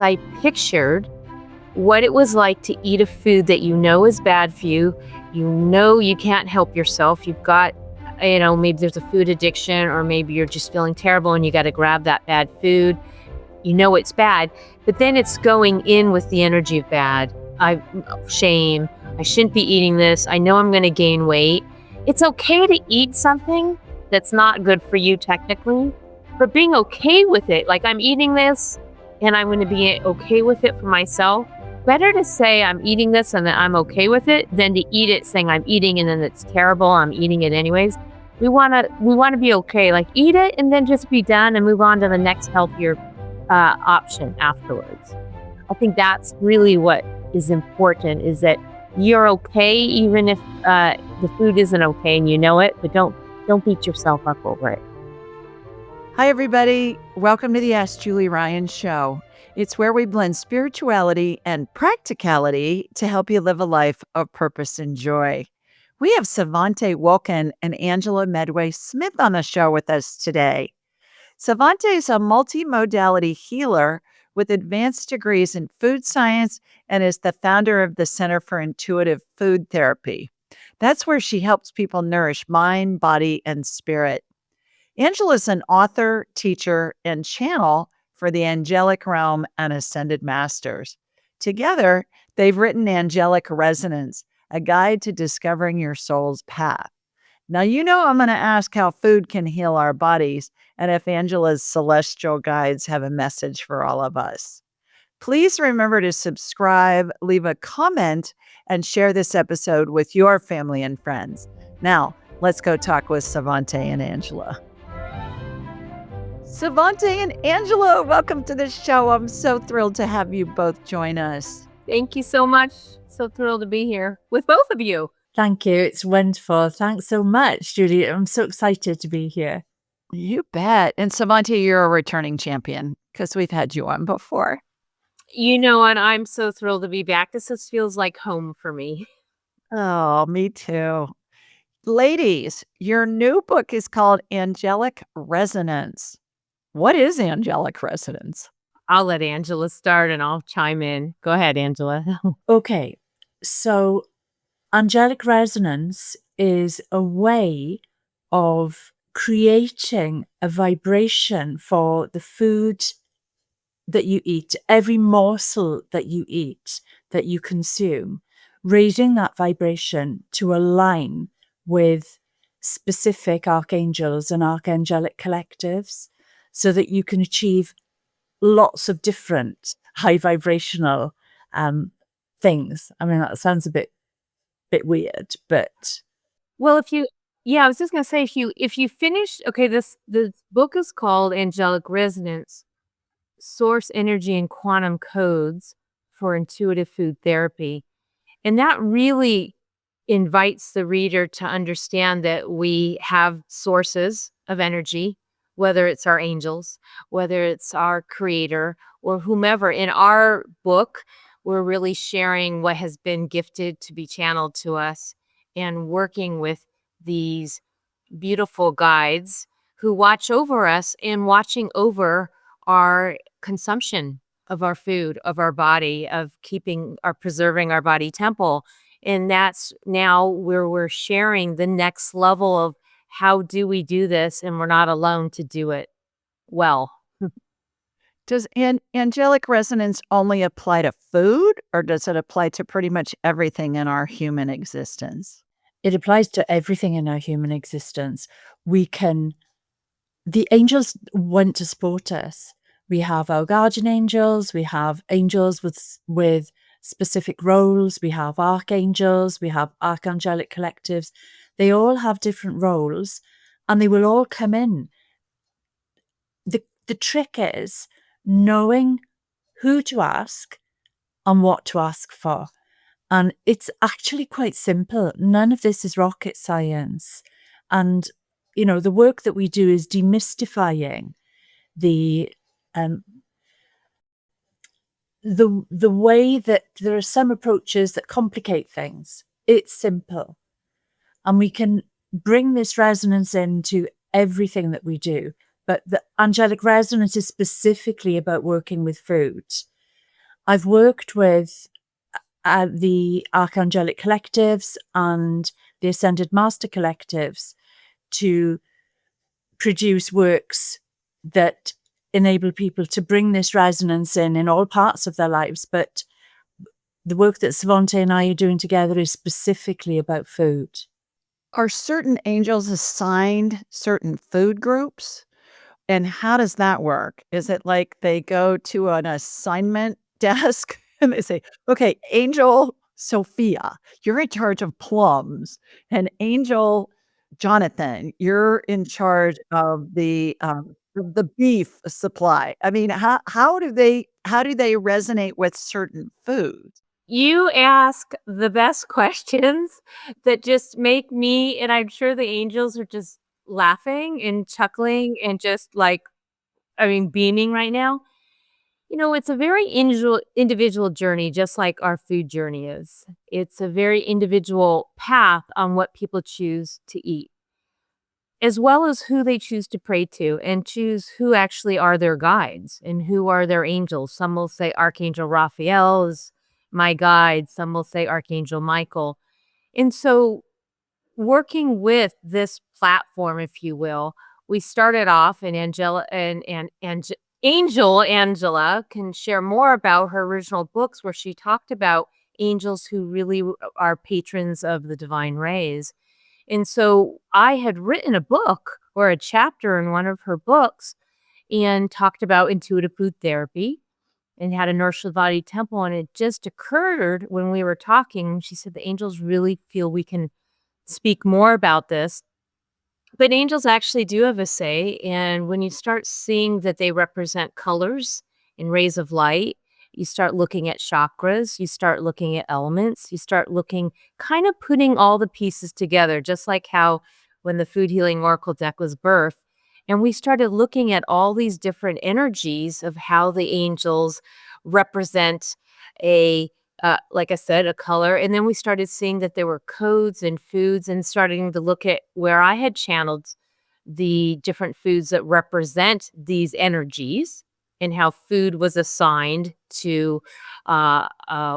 I pictured what it was like to eat a food that you know is bad for you. You know you can't help yourself. You've got, maybe there's a food addiction, or maybe you're just feeling terrible and you got to grab that bad food. You know it's bad, but then it's going in with the energy of bad. Shame. I shouldn't be eating this. I know I'm going to gain weight. It's okay to eat something that's not good for you technically, but being okay with it, like I'm eating this and I'm going to be okay with it for myself. Better to say I'm eating this and that I'm okay with it than to eat it saying I'm eating and then it's terrible. I'm eating it anyways. We want to be okay. Like eat it and then just be done and move on to the next healthier option afterwards. I think that's really what is important, is that you're okay even if the food isn't okay and you know it, but don't beat yourself up over it. Hi, everybody. Welcome to the Ask Julie Ryan Show. It's where we blend spirituality and practicality to help you live a life of purpose and joy. We have Sevanté Wulkan and Angela Medway-Smith on the show with us today. Sevanté is a multimodality healer with advanced degrees in food science and is the founder of the Center for Intuitive Food Therapy. That's where she helps people nourish mind, body, and spirit. Angela is an author, teacher, and channel for the angelic realm and ascended masters. Together, they've written Angelic Resonance, a guide to discovering your soul's path. Now, I'm going to ask how food can heal our bodies and if Angela's celestial guides have a message for all of us. Please remember to subscribe, leave a comment, and share this episode with your family and friends. Now, let's go talk with Sevanté and Angela. Sevanté and Angela, welcome to the show. I'm so thrilled to have you both join us. Thank you so much. So thrilled to be here with both of you. Thank you. It's wonderful. Thanks so much, Julie. I'm so excited to be here. You bet. And Sevanté, you're a returning champion because we've had you on before. And I'm so thrilled to be back. This just feels like home for me. Oh, me too. Ladies, your new book is called Angelic Resonance. What is Angelic Resonance? I'll let Angela start and I'll chime in. Go ahead, Angela. Okay. So Angelic Resonance is a way of creating a vibration for the food that you eat, every morsel that you eat, that you consume, raising that vibration to align with specific archangels and archangelic collectives so that you can achieve lots of different high vibrational things. I mean, that sounds a bit weird, but well, I was just gonna say, if you finish, okay, the book is called Angelic Resonance: Source Energy and Quantum Codes for Intuitive Food Therapy, and that really invites the reader to understand that we have sources of energy, whether it's our angels, whether it's our creator, or whomever. In our book, we're really sharing what has been gifted to be channeled to us and working with these beautiful guides who watch over us and watching over our consumption of our food, of our body, of preserving our body temple. And that's now where we're sharing the next level of how do we do this, and we're not alone to do it well. Does Angelic Resonance only apply to food, or does it apply to pretty much everything in our human existence? It applies to everything in our human existence. The angels want to support us. We have our guardian angels, we have angels with specific roles, we have archangels, we have archangelic collectives. They all have different roles and they will all come in. The trick is knowing who to ask and what to ask for. And it's actually quite simple. None of this is rocket science. And, the work that we do is demystifying the way that there are some approaches that complicate things. It's simple. And we can bring this resonance into everything that we do. But the Angelic Resonance is specifically about working with food. I've worked with the Archangelic collectives and the Ascended Master collectives to produce works that enable people to bring this resonance in all parts of their lives. But the work that Sevanté and I are doing together is specifically about food. Are certain angels assigned certain food groups? And how does that work? Is it like they go to an assignment desk and they say, okay, Angel Sophia, you're in charge of plums, and Angel Jonathan, you're in charge of the beef supply. I mean, how do they resonate with certain foods? You ask the best questions that just make me, and I'm sure the angels are just laughing and chuckling and just like, I mean, beaming right now. It's a very individual journey, just like our food journey is. It's a very individual path on what people choose to eat, as well as who they choose to pray to and choose who actually are their guides and who are their angels. Some will say Archangel Raphael is my guide. Some will say Archangel Michael. And so working with this platform, if you will, we started off and Angel Angela can share more about her original books where she talked about angels who really are patrons of the divine rays. And so I had written a book or a chapter in one of her books and talked about intuitive food therapy and had a Nourish the Body temple. And it just occurred when we were talking, she said the angels really feel we can speak more about this. But angels actually do have a say. And when you start seeing that they represent colors and rays of light, you start looking at chakras, you start looking at elements, you start looking, kind of putting all the pieces together, just like how when the Food Healing Oracle deck was birthed. And we started looking at all these different energies of how the angels represent like I said, a color. And then we started seeing that there were codes and foods and starting to look at where I had channeled the different foods that represent these energies and how food was assigned to a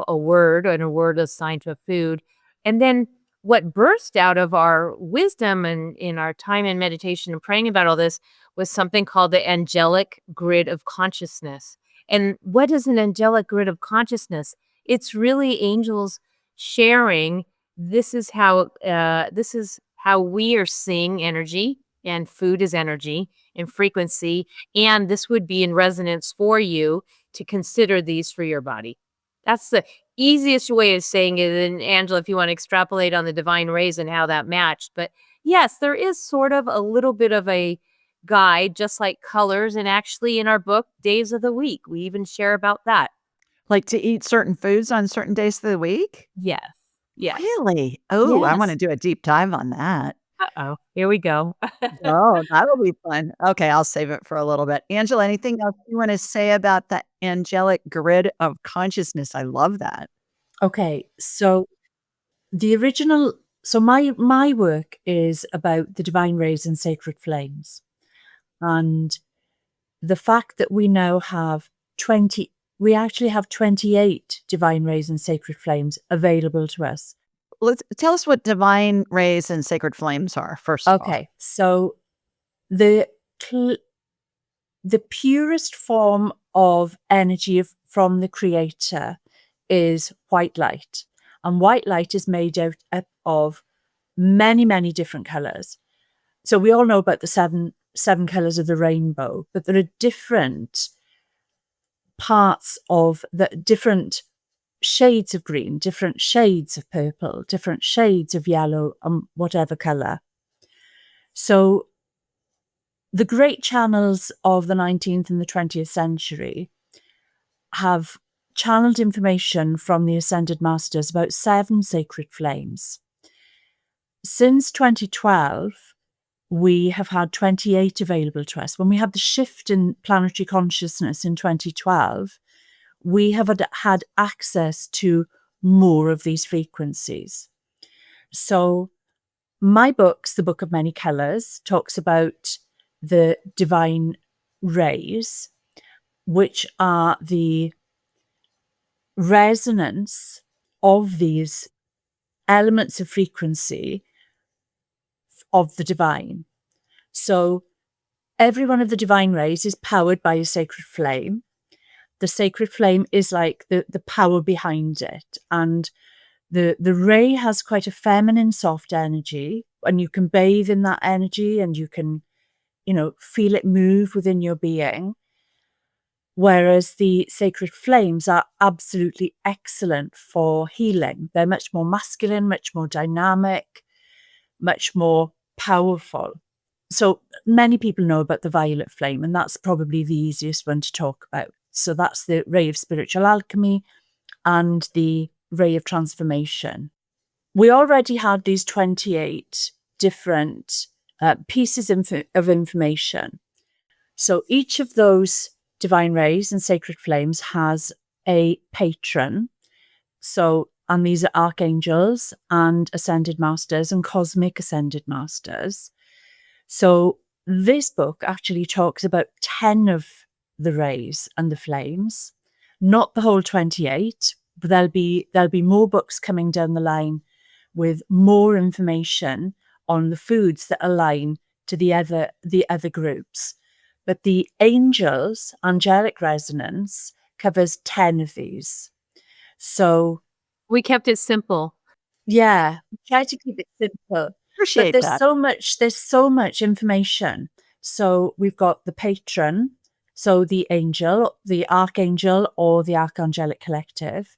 word and a word assigned to a food. And then what burst out of our wisdom and in our time in meditation and praying about all this was something called the angelic grid of consciousness. And what is an angelic grid of consciousness? It's really angels sharing, this is how we are seeing energy, and food is energy and frequency, and this would be in resonance for you to consider these for your body. That's the easiest way of saying it. And Angela, if you want to extrapolate on the divine rays and how that matched. But yes, there is sort of a little bit of a guide, just like colors. And actually in our book, Days of the Week, we even share about that. Like to eat certain foods on certain days of the week? Yes. Yes. Really? Oh, I wanna Yes. do a deep dive on that. Uh-oh. Here we go. Oh, that'll be fun. Okay, I'll save it for a little bit. Angela, anything else you wanna say about the angelic grid of consciousness? I love that. Okay, so my work is about the divine rays and sacred flames. And the fact that we now have 28 divine rays and sacred flames available to us. Tell us what divine rays and sacred flames are, first of all. Okay, so the purest form of energy from the creator is white light. And white light is made out of many, many different colors. So we all know about the seven colors of the rainbow, but there are different parts of the different shades of green, different shades of purple, different shades of yellow, and whatever color. So the great channels of the 19th and the 20th century have channeled information from the Ascended Masters about 7 sacred flames. Since 2012, we have had 28 available to us. When we had the shift in planetary consciousness in 2012, we have had access to more of these frequencies. So my books, The Book of Many Colors, talks about the divine rays, which are the resonance of these elements of frequency of the divine. So every one of the divine rays is powered by a sacred flame. The sacred flame is like the power behind it. And the ray has quite a feminine, soft energy, and you can bathe in that energy and you can, feel it move within your being. Whereas the sacred flames are absolutely excellent for healing. They're much more masculine, much more dynamic, much more powerful. So many people know about the violet flame, and that's probably the easiest one to talk about. So that's the ray of spiritual alchemy and the ray of transformation. We already had these 28 different pieces of information. So each of those divine rays and sacred flames has a patron. And these are archangels and ascended masters and cosmic ascended masters. So this book actually talks about 10 of the rays and the flames, not the whole 28, but there'll be more books coming down the line with more information on the foods that align to the other groups. But the angels, Angelic Resonance, covers 10 of these. So We kept it simple. yeah, try to keep it simple. Appreciate But that. there's so much information. So we've got the patron, so the angel, the archangel, or the archangelic collective.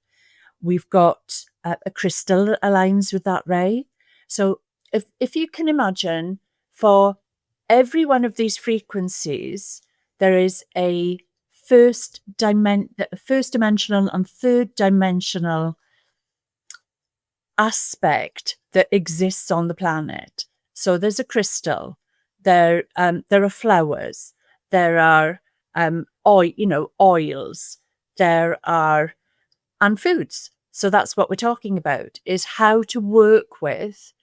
We've got a crystal that aligns with that ray. So if you can imagine, for every one of these frequencies, there is a first dimensional and third dimensional aspect that exists on the planet. So there's a crystal, there are flowers, there are oils, there are and foods. So that's what we're talking about, is how to work with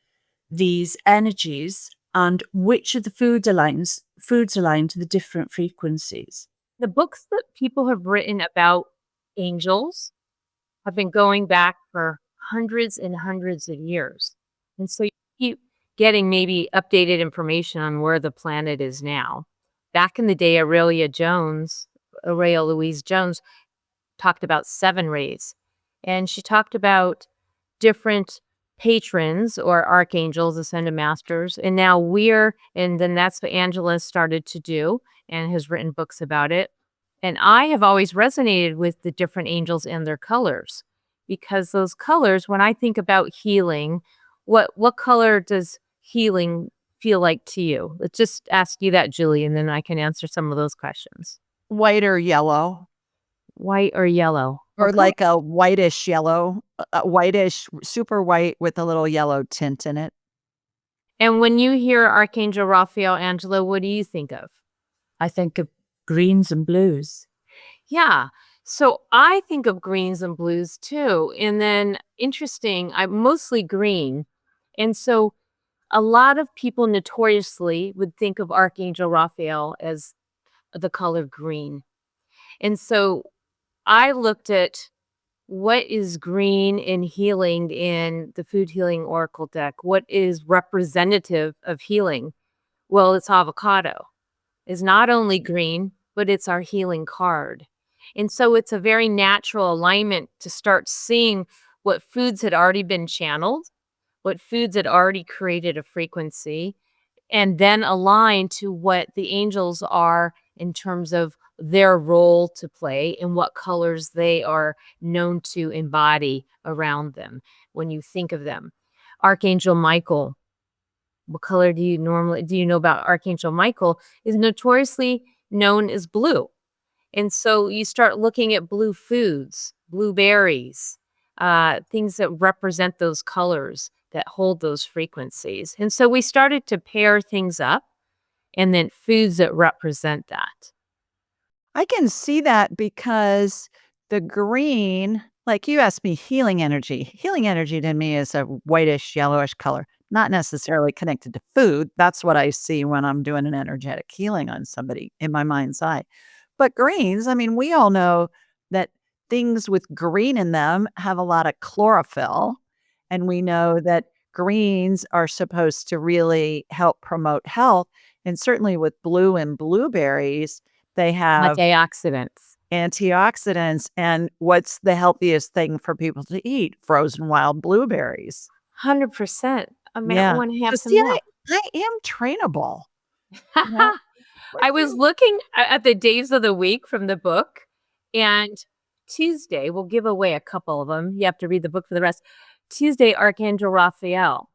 these energies and which of the foods align to the different frequencies. The books that people have written about angels have been going back for hundreds and hundreds of years. And so you keep getting maybe updated information on where the planet is now. Back in the day, Aurelia Louise Jones, talked about 7 rays. And she talked about different patrons or archangels, ascended masters. And now and then that's what Angela started to do and has written books about it. And I have always resonated with the different angels and their colors, because those colors, when I think about healing, what color does healing feel like to you? Let's just ask you that, Julie, and then I can answer some of those questions. White or yellow, White or yellow? or What like a whitish yellow, a whitish, super white with a little yellow tint in it. And when you hear Archangel Raphael, Angela, what do you think of? I think of greens and blues. Yeah. So I think of greens and blues too. And then interesting, I'm mostly green. And so a lot of people notoriously would think of Archangel Raphael as the color green. And so I looked at what is green in healing in the Food Healing Oracle deck. What is representative of healing? Well, it's avocado. It's not only green, but it's our healing card. And so it's a very natural alignment to start seeing what foods had already been channeled, what foods had already created a frequency, and then align to what the angels are in terms of their role to play and what colors they are known to embody around them when you think of them. Archangel Michael, what color do you know about Archangel Michael, is notoriously known as blue. And so you start looking at blue foods, blueberries, things that represent those colors that hold those frequencies. And so we started to pair things up, and then foods that represent that. I can see that because the green, like you asked me, healing energy. Healing energy to me is a whitish, yellowish color, not necessarily connected to food. That's what I see when I'm doing an energetic healing on somebody in my mind's eye. But greens, I mean, we all know that things with green in them have a lot of chlorophyll. And we know that greens are supposed to really help promote health. And certainly with blue and blueberries, they have Antioxidants. antioxidants. And what's the healthiest thing for people to eat? Frozen wild blueberries. 100%. I mean, I Yeah. wanna So have some see, more. I am trainable. You know, we're I was doing looking at the days of the week from the book, and Tuesday, we'll give away a couple of them. You have to read the book for the rest. Tuesday, Archangel Raphael.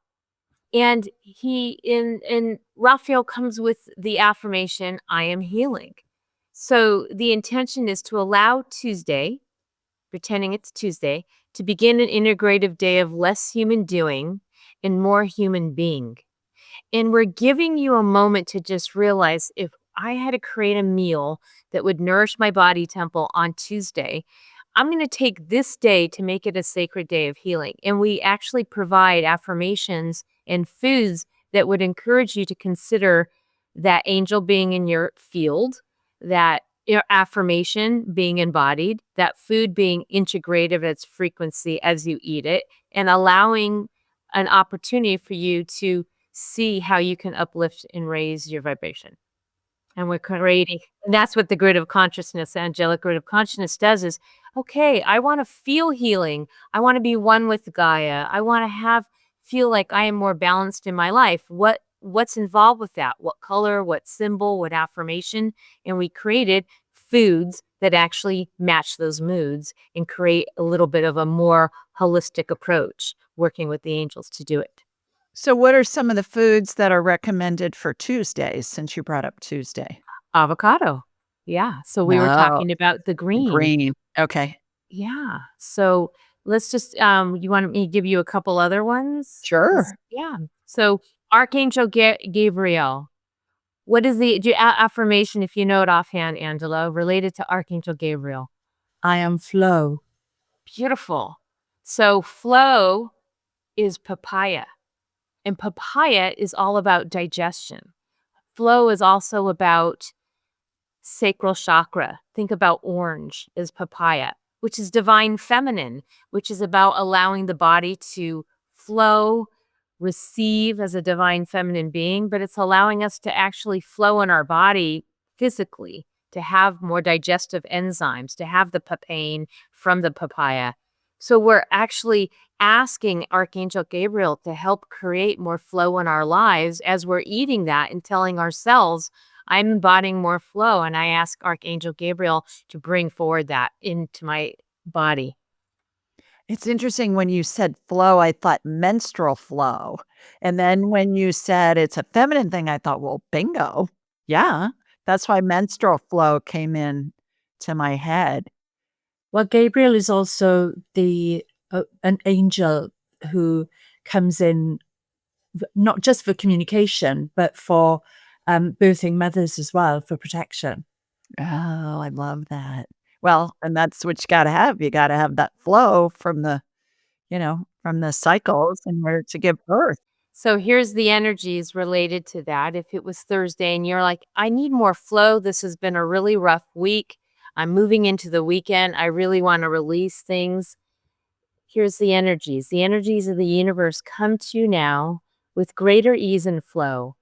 And he in Raphael comes with the affirmation, I am healing. So the intention is to allow Tuesday, pretending it's Tuesday, to begin an integrative day of less human doing and more human being. And we're giving you a moment to just realize if I had to create a meal that would nourish my body temple on Tuesday, I'm going to take this day to make it a sacred day of healing. And we actually provide affirmations and foods that would encourage you to consider that angel being in your field, that your affirmation being embodied, that food being integrative its frequency as you eat it, and allowing an opportunity for you to see how you can uplift and raise your vibration. And we're creating, and that's what the grid of consciousness, the angelic grid of consciousness does is, okay, I want to feel healing. I want to be one with Gaia. I want to feel like I am more balanced in my life. What's involved with that? What color, what symbol, what affirmation? And we created foods that actually match those moods and create a little bit of a more holistic approach, working with the angels to do it. So what are some of the foods that are recommended for Tuesdays, since you brought up Tuesday? Avocado. Yeah. So we were Oh, talking about the green. green. Okay. Yeah. So let's just you want me to give you a couple other ones? Sure. Yeah. So Archangel Gabriel. What is the affirmation, if you know it offhand, Angela, related to Archangel Gabriel? I am flow. Beautiful. So flow is papaya. And papaya is all about digestion. Flow is also about sacral chakra. Think about orange is papaya, which is divine feminine, which is about allowing the body to flow, receive as a divine feminine being, but it's allowing us to actually flow in our body physically, to have more digestive enzymes, to have the papain from the papaya. So we're actually asking Archangel Gabriel to help create more flow in our lives as we're eating that and telling ourselves, I'm embodying more flow. And I ask Archangel Gabriel to bring forward that into my body. It's interesting when you said flow, I thought menstrual flow. And then when you said it's a feminine thing, I thought, well, bingo. Yeah. That's why menstrual flow came in to my head. Well, Gabriel is also an angel who comes in not just for communication, but for birthing mothers as well, for protection. Oh, I love that. Well, and that's what you gotta have. You gotta have that flow from from the cycles and where to give birth. So here's the energies related to that. If it was Thursday and you're like, I need more flow, this has been a really rough week. I'm moving into the weekend. I really want to release things. Here's the energies. The energies of the universe come to you now with greater ease and flow.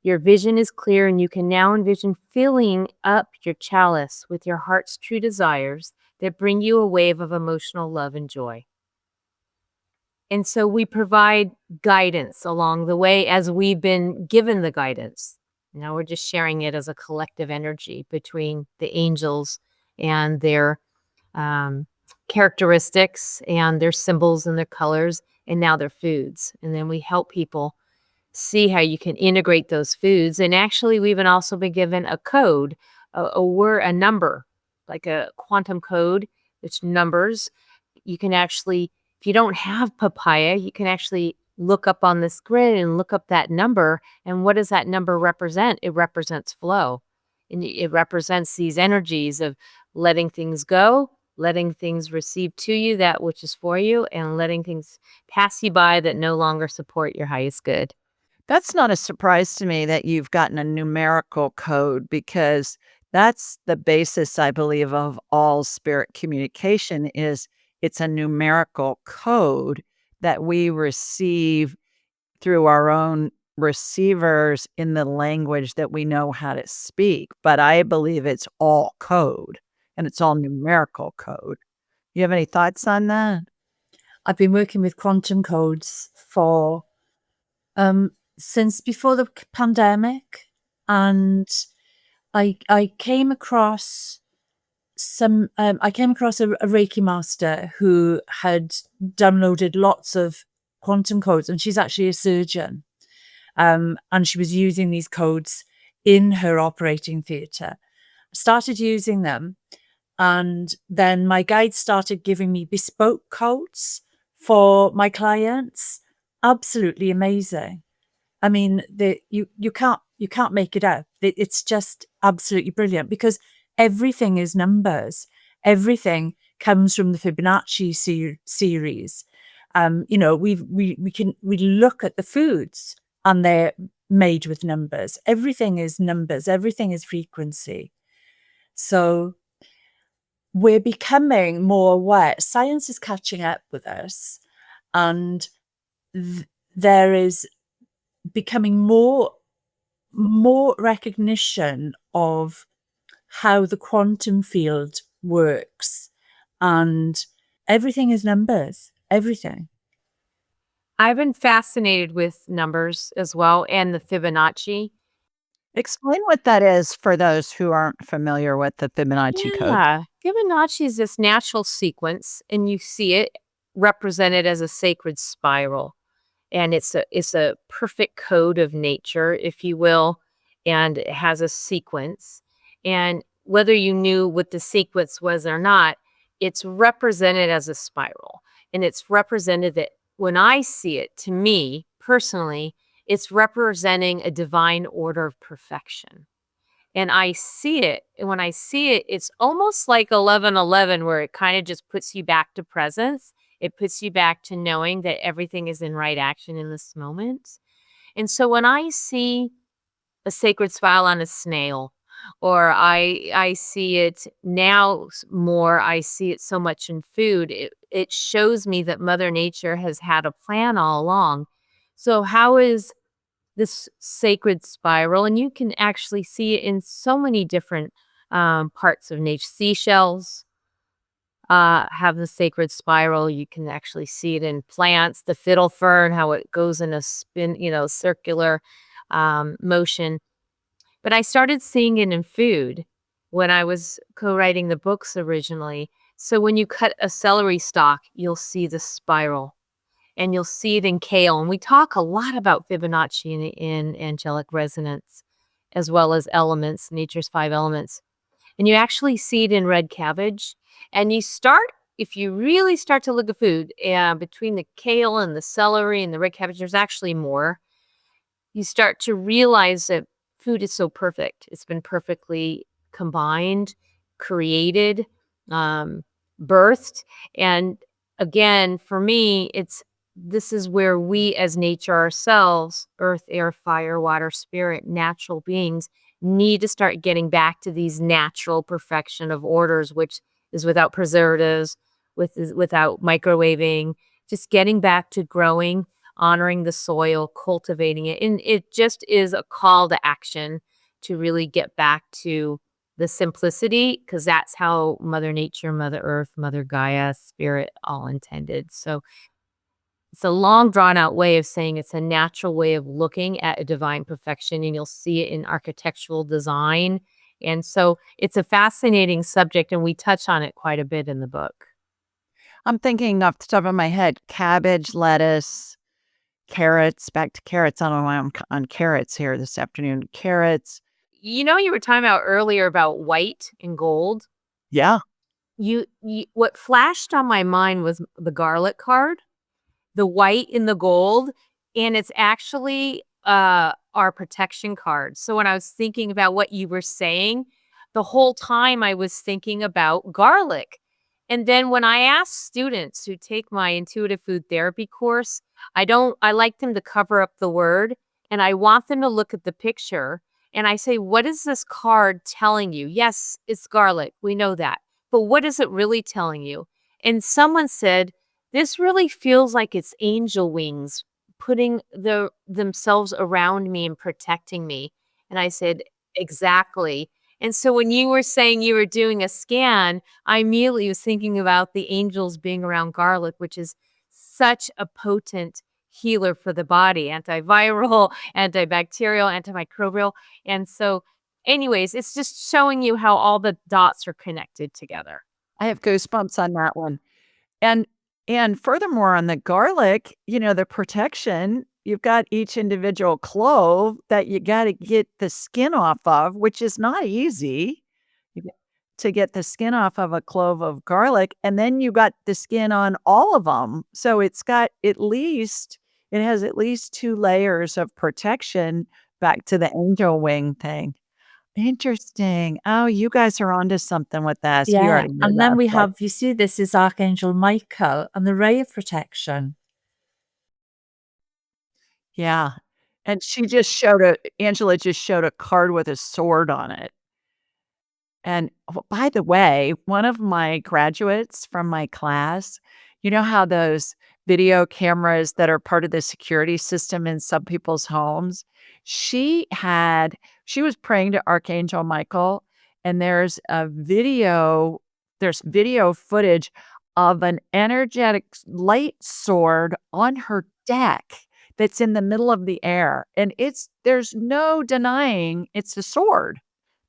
Your vision is clear, and you can now envision filling up your chalice with your heart's true desires that bring you a wave of emotional love and joy. And so we provide guidance along the way as we've been given the guidance. Now we're just sharing it as a collective energy between the angels and their characteristics and their symbols and their colors, and now their foods. And then we help people see how you can integrate those foods. And actually, we've also been given a code, a word, a number, like a quantum code, which numbers. You can actually, if you don't have papaya, you can actually look up on this grid and look up that number. And what does that number represent? It represents flow. And it represents these energies of letting things go, letting things receive to you that which is for you, and letting things pass you by that no longer support your highest good. That's not a surprise to me that you've gotten a numerical code because That's the basis, I believe, of all spirit communication is it's a numerical code that we receive through our own receivers in the language that we know how to speak, but I believe it's all code, and it's all numerical code. You have any thoughts on that? I've been working with quantum codes for since before the pandemic, and I came across I came across a Reiki master who had downloaded lots of quantum codes, and she's actually a surgeon. And she was using these codes in her operating theatre. Started using them, and then my guide started giving me bespoke codes for my clients. Absolutely amazing. I mean, you can't make it up. It's just absolutely brilliant because everything is numbers. Everything comes from the Fibonacci series. We look at the foods and they're made with numbers. Everything is numbers. Everything is frequency. So we're becoming more aware. Science is catching up with us, and there is becoming more recognition of how the quantum field works, and everything is numbers. Everything. I've been fascinated with numbers as well and the Fibonacci. Explain what that is for those who aren't familiar with the Fibonacci code. Yeah, Fibonacci is this natural sequence, and you see it represented as a sacred spiral. And it's a perfect code of nature, if you will, and it has a sequence. And whether you knew what the sequence was or not, it's represented as a spiral. And it's represented that when I see it, to me personally, it's representing a divine order of perfection. And I see it, and when I see it, it's almost like 11:11 where it kinda just puts you back to presence. It puts you back to knowing that everything is in right action in this moment. And so when I see a sacred smile on a snail, or I see it now more, I see it so much in food, it shows me that Mother Nature has had a plan all along. So how is this sacred spiral, and you can actually see it in so many different parts of nature. Seashells have the sacred spiral. You can actually see it in plants, the fiddle fern, how it goes in a spin, circular motion. But I started seeing it in food when I was co-writing the books originally. So when you cut a celery stalk, you'll see the spiral, and you'll see it in kale. And we talk a lot about Fibonacci in Angelic Resonance, as well as elements, nature's 5 elements. And you actually see it in red cabbage. And if you really start to look at food, between the kale and the celery and the red cabbage, there's actually more. You start to realize that food is so perfect. It's been perfectly combined, created, birthed. And again, for me, this is where we as nature ourselves, earth, air, fire, water, spirit, natural beings, need to start getting back to these natural perfection of orders, which is without preservatives, without microwaving, just getting back to growing, honoring the soil, cultivating it. And it just is a call to action to really get back to the simplicity, because that's how Mother Nature, Mother Earth, Mother Gaia, Spirit all intended. So it's a long, drawn out way of saying it's a natural way of looking at a divine perfection, and you'll see it in architectural design. And so it's a fascinating subject, and we touch on it quite a bit in the book. I'm thinking off the top of my head, cabbage, lettuce, carrots, back to carrots. I don't know why I'm on carrots here this afternoon. Carrots. You were talking about earlier about white and gold. Yeah. What flashed on my mind was the garlic card, the white and the gold, and it's actually our protection card. So when I was thinking about what you were saying, the whole time I was thinking about garlic. And then when I ask students who take my intuitive food therapy course, I like them to cover up the word, and I want them to look at the picture. And I say, what is this card telling you? Yes, it's garlic. We know that. But what is it really telling you? And someone said, this really feels like it's angel wings putting themselves around me and protecting me. And I said, exactly. And so when you were saying you were doing a scan, I immediately was thinking about the angels being around garlic, which is such a potent healer for the body, antiviral, antibacterial, antimicrobial. And so, anyways, it's just showing you how all the dots are connected together. I have goosebumps on that one. And and furthermore, on the garlic, the protection, you've got each individual clove that you gotta get the skin off of, which is not easy. You get to get the skin off of a clove of garlic, and then you got the skin on all of them. So it has at least 2 layers of protection back to the angel wing thing. Interesting. Oh, you guys are onto something with this. You Yeah. already knew And that, then we but have, you see, this is Archangel Michael and the ray of protection. yeah. And Angela just showed a card with a sword on it. And by the way, one of my graduates from my class, you know how those video cameras that are part of the security system in some people's homes? She was praying to Archangel Michael, and there's video footage of an energetic light sword on her deck that's in the middle of the air. And there's no denying it's a sword.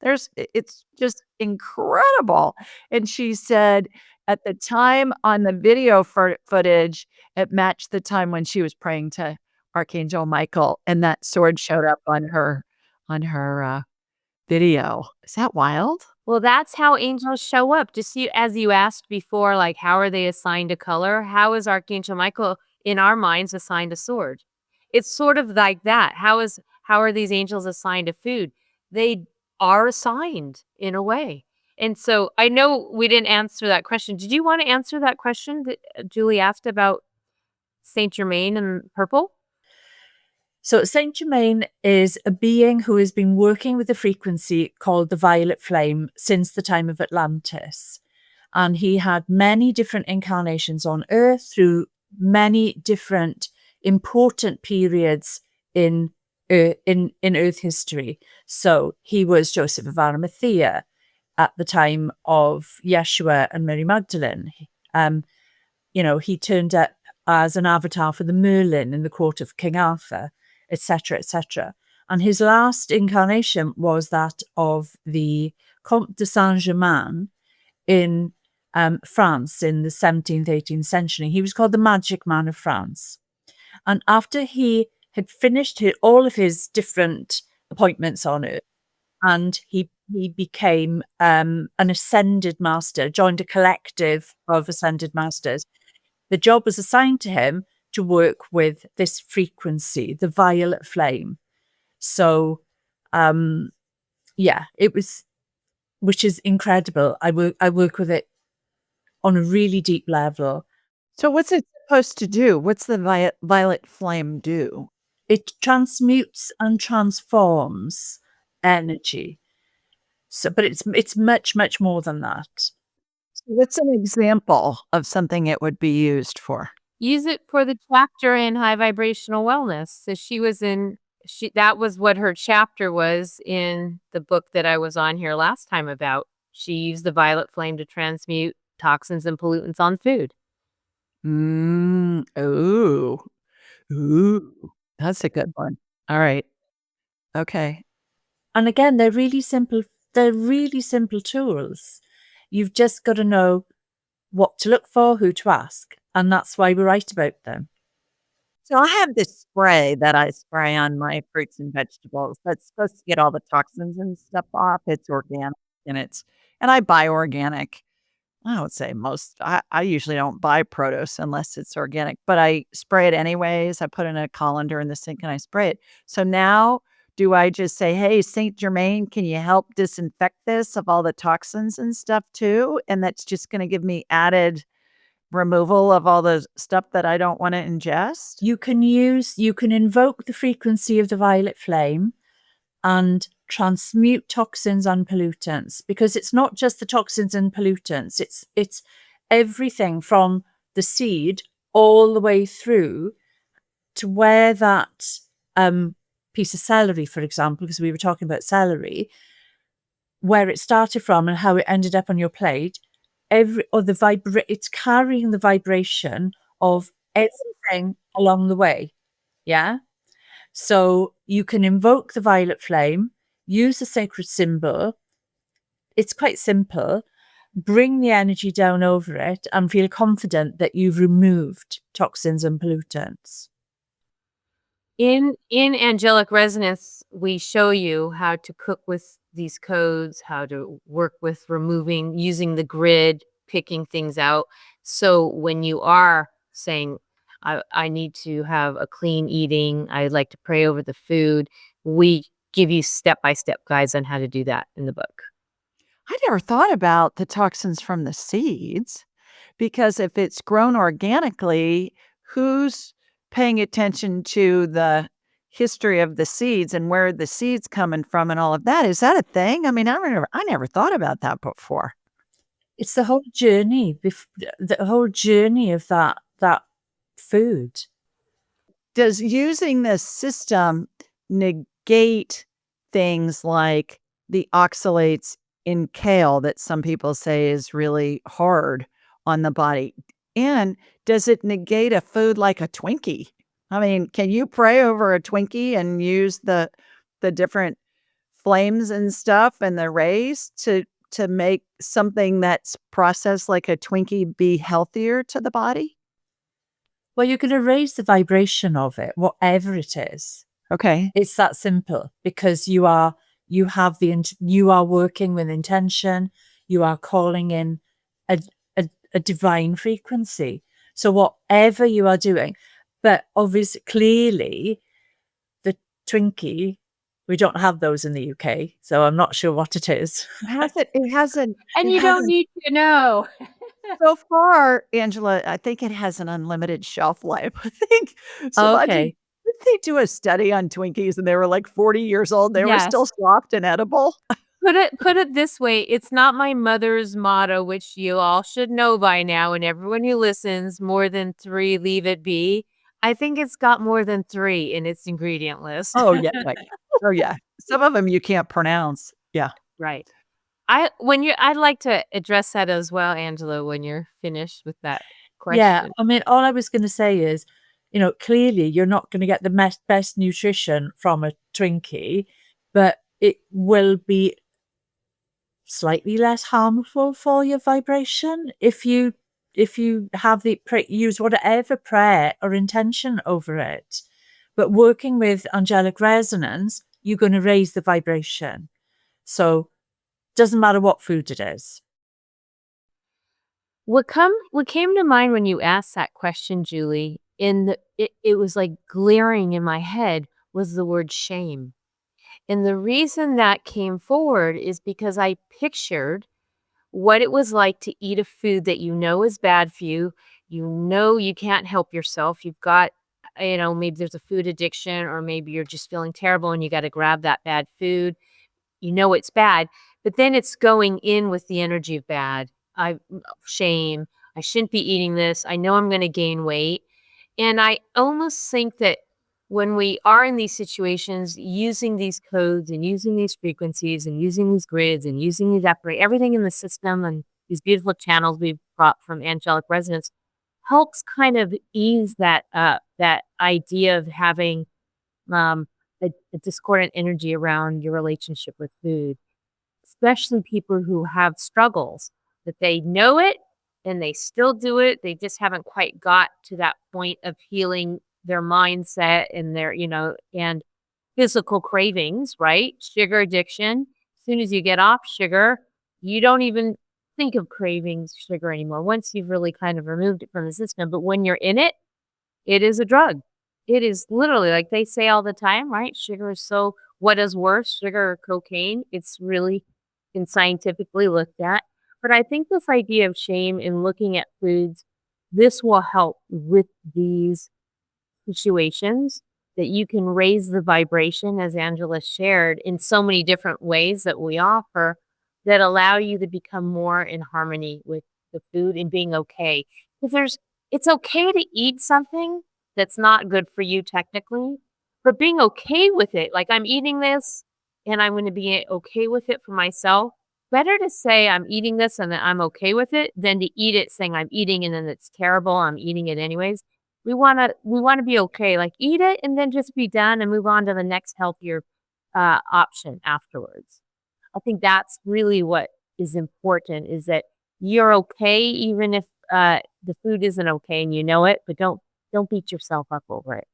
It's just incredible, and she said at the time on the video footage, it matched the time when she was praying to Archangel Michael, and that sword showed up on her video. Is that wild? Well, that's how angels show up. Just as you asked before, like, how are they assigned a color? How is Archangel Michael, in our minds, assigned a sword? It's sort of like that. How are these angels assigned a food? They are assigned in a way. And so I know we didn't answer that question. Did you want to answer that question that Julie asked about Saint Germain and purple? So Saint Germain is a being who has been working with a frequency called the violet flame since the time of Atlantis. And he had many different incarnations on Earth through many different important periods in Earth history. So he was Joseph of Arimathea at the time of Yeshua and Mary Magdalene. He turned up as an avatar for the Merlin in the court of King Arthur, etc., etc. And his last incarnation was that of the Comte de Saint-Germain in France in the 17th, 18th century. He was called the Magic Man of France. And after he had finished all of his different appointments on Earth, and he became an ascended master, joined a collective of ascended masters. The job was assigned to him to work with this frequency, the violet flame. So, it was, which is incredible. I work with it on a really deep level. So what's it supposed to do? What's the violet flame do? It transmutes and transforms energy. So, but it's much, much more than that. So what's an example of something it would be used for? Use it for the chapter in high vibrational wellness. So that was what her chapter was in the book that I was on here last time about. She used the violet flame to transmute toxins and pollutants on food. Ooh. Ooh. That's a good one. All right. Okay. And again, they're really simple tools. You've just got to know what to look for, who to ask. And that's why we write about them. So I have this spray that I spray on my fruits and vegetables that's supposed to get all the toxins and stuff off. It's organic and I buy organic. I would say I usually don't buy produce unless it's organic, but I spray it anyways. I put in a colander in the sink and I spray it. So now do I just say, hey, Saint Germain, can you help disinfect this of all the toxins and stuff too? And that's just going to give me added removal of all the stuff that I don't want to ingest? You can invoke the frequency of the violet flame and transmute toxins and pollutants, because it's not just the toxins and pollutants, it's everything from the seed all the way through to where that piece of celery, for example, because we were talking about celery, where it started from and how it ended up on your plate, it's carrying the vibration of everything along the way. Yeah. So you can invoke the violet flame, use a sacred symbol. It's quite simple. Bring the energy down over it and feel confident that you've removed toxins and pollutants. In Angelic Resonance, we show you how to cook with these codes, how to work with using the grid, picking things out. So when you are saying, I need to have a clean eating, I like to pray over the food, we give you step-by-step guides on how to do that in the book. I never thought about the toxins from the seeds, because if it's grown organically, who's paying attention to the history of the seeds and where the seeds coming from and all of that? Is that a thing? I mean, I never thought about that before. It's the whole journey, the whole journey of that food. Does using this system negate things like the oxalates in kale that some people say is really hard on the body? And does it negate a food like a Twinkie? I mean, can you pray over a Twinkie and use the different flames and stuff and the rays to make something that's processed like a Twinkie be healthier to the body? Well, you can erase the vibration of it, whatever it is. Okay. It's that simple, because you are working with intention. You are calling in a divine frequency. So whatever you are doing, but obviously, clearly, the Twinkie, we don't have those in the UK, so I'm not sure what it is. It hasn't. And it you don't hasn't- need to know. So far, Angela, I think it has an unlimited shelf life. I think so. Okay. Did they do a study on Twinkies and they were like 40 years old? They were Yes. still soft and edible. Put it this way, it's not my mother's motto, which you all should know by now, and everyone who listens, more than 3, leave it be. I think it's got more than 3 in its ingredient list. Oh, yeah. Oh, yeah. Some of them you can't pronounce. Yeah. Right. I'd like to address that as well, Angela, when you're finished with that question. Yeah, I mean, all I was going to say is, clearly you're not going to get the best nutrition from a Twinkie, but it will be slightly less harmful for your vibration if you have use whatever prayer or intention over it. But working with angelic resonance, you're going to raise the vibration. So doesn't matter what food it is. What came to mind when you asked that question, Julie, it was like glaring in my head, was the word shame. And the reason that came forward is because I pictured what it was like to eat a food that you know is bad for you. You know you can't help yourself. You've got, maybe there's a food addiction, or maybe you're just feeling terrible and you got to grab that bad food. You know it's bad, but then it's going in with the energy of bad. Shame. I shouldn't be eating this. I know I'm going to gain weight. And I almost think that when we are in these situations, using these codes and using these frequencies and using these grids and using these everything in the system and these beautiful channels we've brought from Angelic Resonance helps kind of ease that idea of having a discordant energy around your relationship with food, especially people who have struggles that they know it and they still do it. They just haven't quite got to that point of healing their mindset and their, and physical cravings, right? Sugar addiction. As soon as you get off sugar, you don't even think of craving sugar anymore once you've really kind of removed it from the system. But when you're in it, it is a drug. It is literally, like they say all the time, right? Sugar is what is worse, sugar or cocaine? It's really been scientifically looked at. But I think this idea of shame in looking at foods, this will help with these situations. that you can raise the vibration, as Angela shared, in so many different ways that we offer that allow you to become more in harmony with the food and being okay. Because it's okay to eat something that's not good for you technically, but being okay with it, like I'm eating this and I'm going to be okay with it for myself. Better to say I'm eating this and that I'm okay with it than to eat it saying I'm eating and then it's terrible. I'm eating it anyways. We wanna be okay, like, eat it and then just be done and move on to the next healthier, option afterwards. I think that's really what is important is that you're okay even if, the food isn't okay and you know it, but don't beat yourself up over it.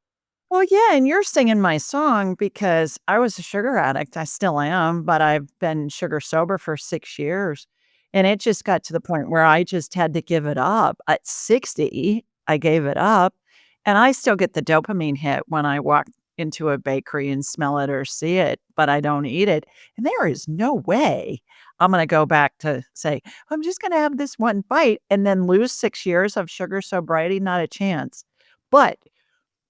Well, yeah, and you're singing my song because I was a sugar addict. I still am, but I've been sugar sober for 6 years, and it just got to the point where I just had to give it up. At 60, I gave it up, and I still get the dopamine hit when I walk into a bakery and smell it or see it, but I don't eat it, and there is no way I'm gonna go back to say, "I'm just gonna have this one bite," and then lose 6 years of sugar sobriety, not a chance. But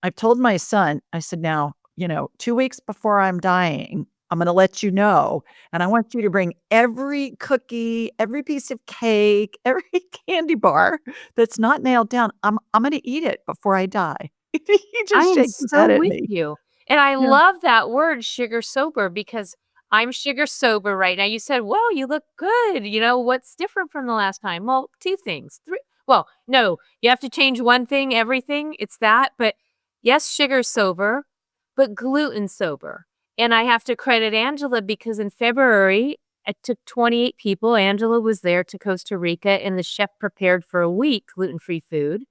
I've told my son, I said, "Now, 2 weeks before I'm dying, I'm gonna let you know, and I want you to bring every cookie, every piece of cake, every candy bar that's not nailed down. I'm gonna eat it before I die." He I just am shakes his so head at with me. you, and I Yeah. love that word sugar sober because I'm sugar sober right now. You said, "Well, you look good," "What's different from the last time?" Well, 2 things, 3 well, no, you have to change one thing, everything, it's that, but yes, sugar sober, but gluten sober, and I have to credit Angela because in February, I took 28 people, Angela was there, to Costa Rica, and the chef prepared for a week gluten-free food.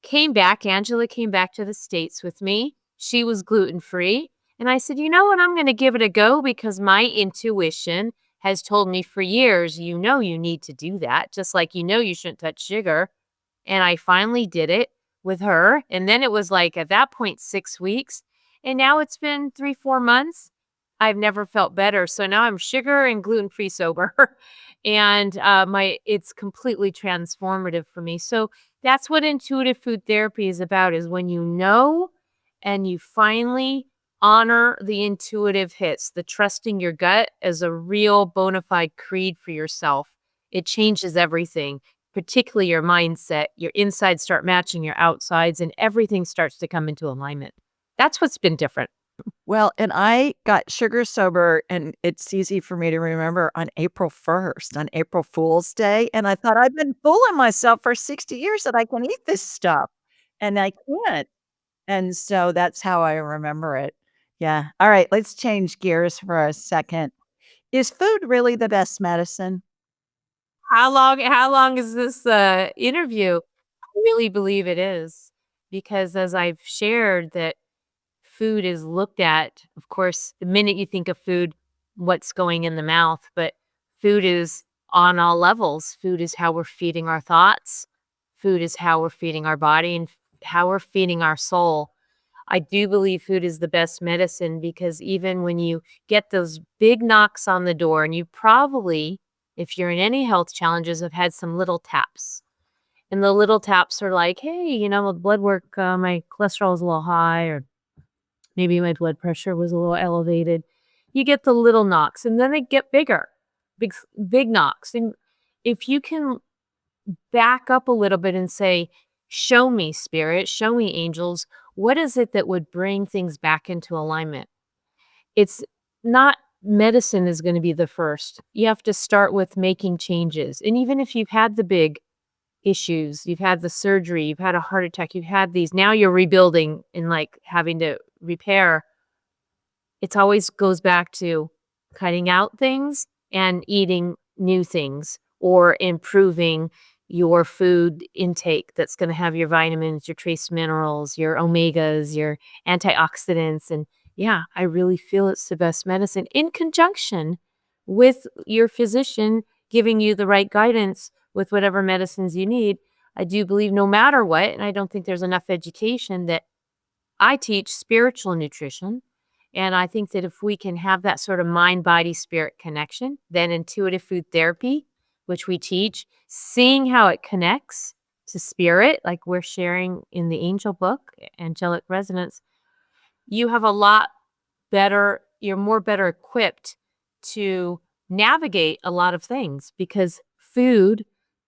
Came back Angela came back to the States with me. She was gluten-free, and I said, "You know what? I'm gonna give it a go because my intuition has told me for years, you need to do that, just like you shouldn't touch sugar." And I finally did it with her, and then it was, like, at that point, 6 weeks, and now it's been 3, 4 months. I've never felt better, so now I'm sugar and gluten-free sober, and, my it's completely transformative for me, so that's what intuitive food therapy is about, is when you know and you finally honor the intuitive hits, the trusting your gut as a real bona fide creed for yourself. It changes everything, particularly your mindset. Your insides start matching your outsides, and everything starts to come into alignment. That's what's been different. Well, and I got sugar sober, and it's easy for me to remember on April 1st, on April Fool's Day, and I thought, "I've been fooling myself for 60 years that I can eat this stuff, and I can't." And so that's how I remember it. Yeah. All right, let's change gears for a second. Is food really the best medicine? How long is this, interview? I really believe it is, because as I've shared that food is looked at, of course, the minute you think of food, what's going in the mouth, but food is on all levels. Food is how we're feeding our thoughts. Food is how we're feeding our body and how we're feeding our soul. I do believe food is the best medicine because even when you get those big knocks on the door, and you probably, if you're in any health challenges, have had some little taps. And the little taps are like, hey, with blood work, my cholesterol is a little high, or maybe my blood pressure was a little elevated. You get the little knocks and then they get bigger, big knocks. And if you can back up a little bit and say, show me spirit, show me angels, what is it that would bring things back into alignment? It's not medicine is going to be the first. You have to start with making changes. And even if you've had the big issues, you've had the surgery, you've had a heart attack, you've had these, now you're rebuilding and like having to repair. It's always goes back to cutting out things and eating new things or improving your food intake that's gonna have your vitamins, your trace minerals, your omegas, your antioxidants, and yeah, I really feel it's the best medicine in conjunction with your physician giving you the right guidance with whatever medicines you need. I do believe no matter what, and I don't think there's enough education that I teach spiritual nutrition, and I think that if we can have that sort of mind, body, spirit connection, then intuitive food therapy, which we teach, seeing how it connects to spirit, like we're sharing in the angel book, Angelic Resonance, you have a lot better, you're more better equipped to navigate a lot of things because food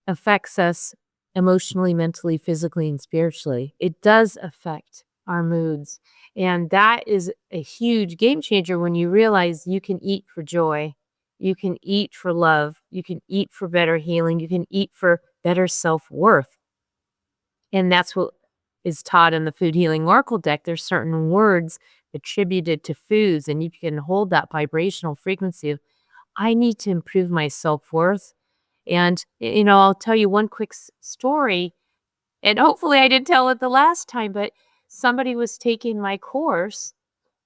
affects us emotionally, mentally, physically, and spiritually. It does affect our moods. And that is a huge game changer when you realize you can eat for joy, you can eat for love, you can eat for better healing, you can eat for better self worth. And that's what is taught in the Food Healing Oracle deck. There's certain words attributed to foods, and you can hold that vibrational frequency of, I need to improve my self worth. And, I'll tell you one quick story, and hopefully I didn't tell it the last time, but somebody was taking my course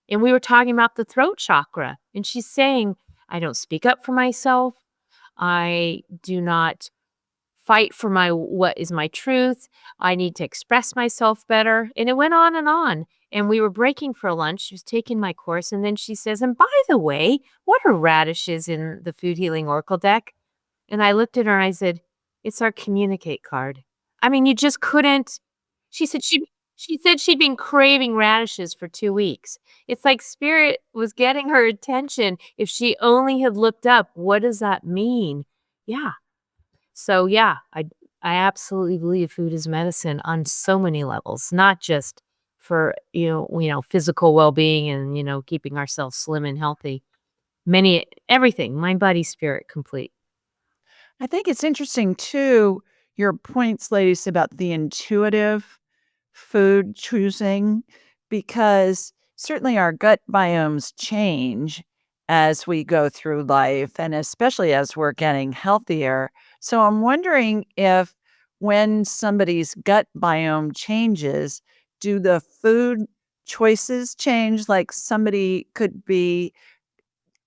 and we were talking about the throat chakra. And she's saying, I don't speak up for myself. I do not fight for what is my truth. I need to express myself better. And it went on and on. And we were breaking for lunch. She was taking my course. And then she says, and by the way, what are radishes in the Food Healing Oracle deck? And I looked at her and I said, it's our communicate card. I mean, you just couldn't. She said she'd been craving radishes for 2 weeks. It's like spirit was getting her attention. If she only had looked up, what does that mean? Yeah. So yeah, I absolutely believe food is medicine on so many levels, not just for, physical well-being and, keeping ourselves slim and healthy. Everything, mind, body, spirit, complete. I think it's interesting too, your points, ladies, about the intuitive food choosing, because certainly our gut biomes change as we go through life, and especially as we're getting healthier. So I'm wondering if when somebody's gut biome changes, do the food choices change? Like somebody could be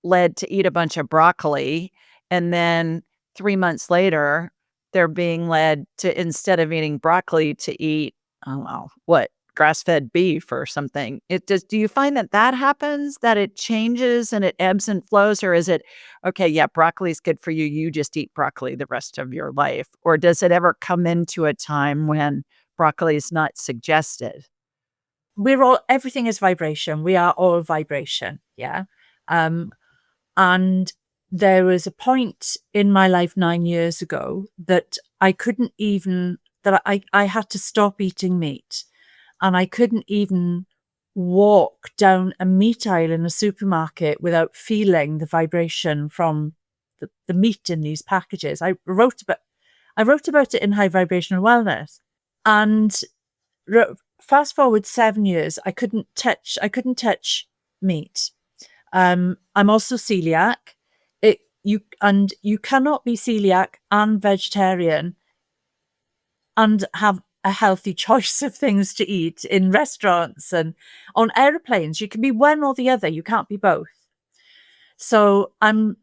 led to eat a bunch of broccoli, and then 3 months later, they're being led to, instead of eating broccoli, to eat, I don't know, what, grass-fed beef or something. Do you find that that happens, that it changes and it ebbs and flows, or is it, "Okay, yeah, broccoli's good for you, you just eat broccoli the rest of your life," or does it ever come into a time when broccoli is not suggested? Everything is vibration. We are all vibration. Yeah. Um, and there was a point in my life 9 years ago that I had to stop eating meat, and I couldn't even walk down a meat aisle in a supermarket without feeling the vibration from the meat in these packages. I wrote about it in High Vibrational Wellness, and fast forward 7 years, I couldn't touch meat. I'm also celiac. You cannot be celiac and vegetarian and have a healthy choice of things to eat in restaurants and on airplanes. You can be one or the other. You can't be both. So I'm